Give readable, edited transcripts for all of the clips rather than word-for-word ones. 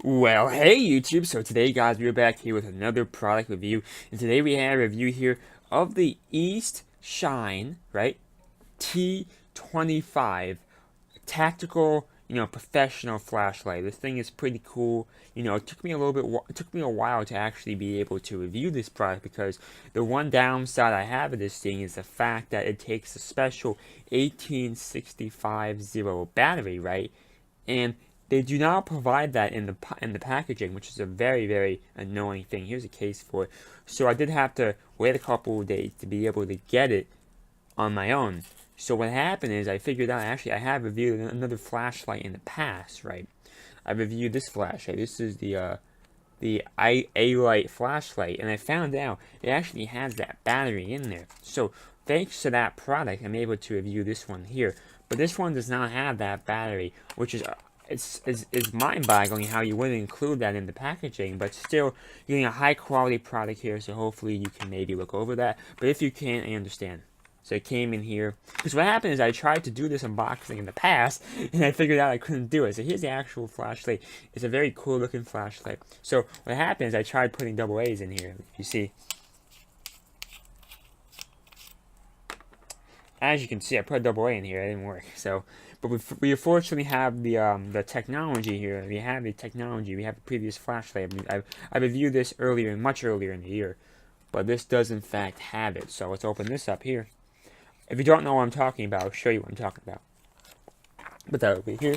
Well, hey YouTube! So today, guys, we're back here with another product review, and today we have a review here of the EASTSHINE, right, T25 tactical, professional flashlight. This thing is pretty cool. It took me a while to actually be able to review this product because the one downside I have of this thing is the fact that it takes a special 18650 battery, right? And they do not provide that in the packaging, which is a very annoying thing. Here's a case for it. So I did have to wait a couple of days to be able to get it on my own. So what happened is I figured out, actually I have reviewed another flashlight in the past, right? I reviewed this flashlight. This is the A-Light flashlight, and I found out it actually has that battery in there. So thanks to that product, I'm able to review this one here. But this one does not have that battery, which is it's mind-boggling how you wouldn't include that in the packaging, but still, you're getting a high-quality product here, so hopefully you can maybe look over that. But if you can't, I understand. So it came in here. Because what happened is I tried to do this unboxing in the past, and I figured out I couldn't do it. So here's the actual flashlight. It's a very cool-looking flashlight. So what happened is I tried putting double A's in here, you see. As you can see, I put a double A in here. It didn't work. So, but we fortunately have the technology here. We have the technology. We have the previous flashlight. I reviewed this much earlier in the year, but this does in fact have it. So let's open this up here. If you don't know what I'm talking about, I'll show you what I'm talking about. Put that over here.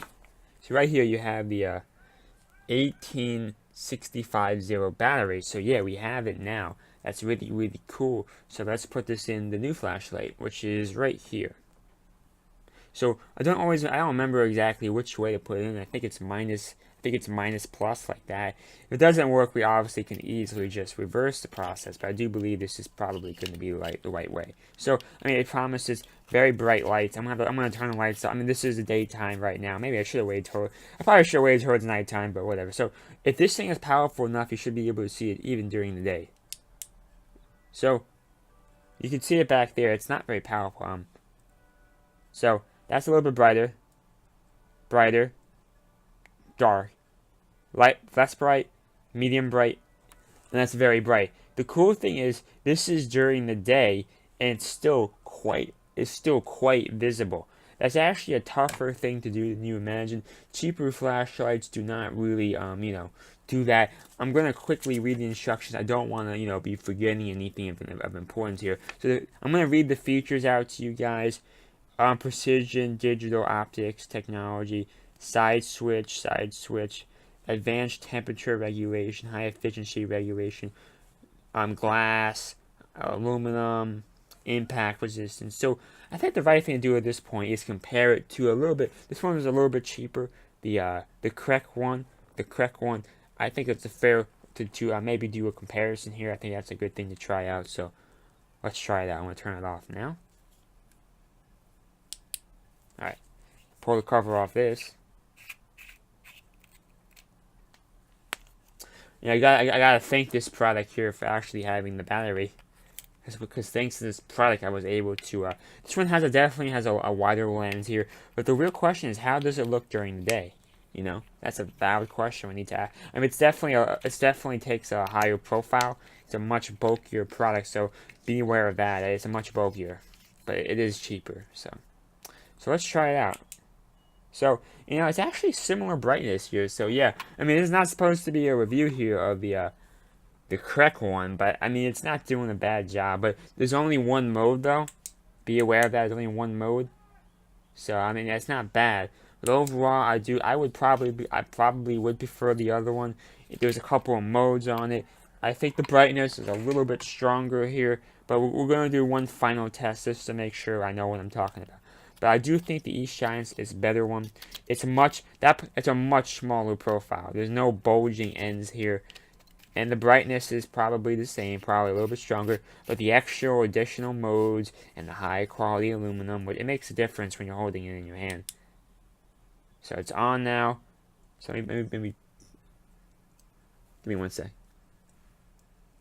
So right here you have the 18650 battery. So yeah, we have it now. That's really cool. So let's put this in the new flashlight, which is right here. So I don't remember exactly which way to put it in. I think it's minus plus, like that. If it doesn't work, we obviously can easily just reverse the process, but I do believe this is probably going to be the right way. So, I mean, it promises very bright lights. I'm gonna turn the lights on. I mean, this is the daytime right now. Maybe I probably should have waited towards nighttime, but whatever. So, if this thing is powerful enough, you should be able to see it even during the day. So, you can see it back there. It's not very powerful. So, that's a little bit brighter, dark, light, less bright, medium bright, and that's very bright. The cool thing is, this is during the day, and it's still quite visible. That's actually a tougher thing to do than you imagine. Cheaper flashlights do not really, do that. I'm gonna quickly read the instructions. I don't want to, be forgetting anything of importance here. So I'm gonna read the features out to you guys. Precision, digital optics, technology, side switch, advanced temperature regulation, high efficiency regulation, glass, aluminum, impact resistance. So I think the right thing to do at this point is compare it to a little bit. This one is a little bit cheaper. The correct one. I think it's a fair to maybe do a comparison here. I think that's a good thing to try out. So let's try it out. I'm gonna turn it off now. Alright, pull the cover off this. Yeah, I gotta thank this product here for actually having the battery. Because thanks to this product, I was able to. This one definitely has a wider lens here. But the real question is, how does it look during the day? That's a valid question we need to ask. I mean, it definitely takes a higher profile. It's a much bulkier product, so be aware of that. It's a much bulkier, but it is cheaper. So let's try it out. So, it's actually similar brightness here. So yeah, I mean, it's not supposed to be a review here of the correct one, but I mean, it's not doing a bad job. But there's only one mode though. Be aware of that. There's only one mode. So I mean, that's not bad. But overall, I probably would prefer the other one. There's a couple of modes on it. I think the brightness is a little bit stronger here, but we're going to do one final test just to make sure I know what I'm talking about. But I do think the EASTSHINE is a better one. It's a much smaller profile. There's no bulging ends here. And the brightness is probably the same, probably a little bit stronger. But the extra additional modes and the high quality aluminum, it makes a difference when you're holding it in your hand. So it's on now. So maybe give me one sec.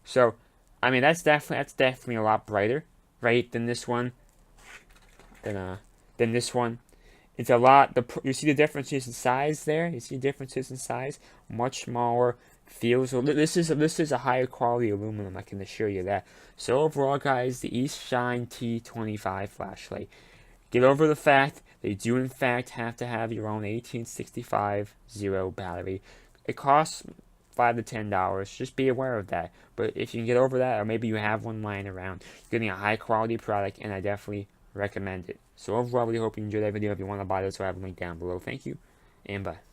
So, I mean, that's definitely a lot brighter, right, than this one. Than this one. It's a lot. You see the differences in size there. You see differences in size. Much smaller. Feels. So this is a higher quality aluminum. I can assure you that. So overall, guys, the EASTSHINE T25 flashlight. Get over the fact they do in fact have to have your own 1865 0 battery. It costs $5 to $10. Just be aware of that. But if you can get over that, or maybe you have one lying around, you're getting a high quality product, and I definitely recommend it. So overall, I really hope you enjoyed that video. If you want to buy this, I have a link down below. Thank you, and bye.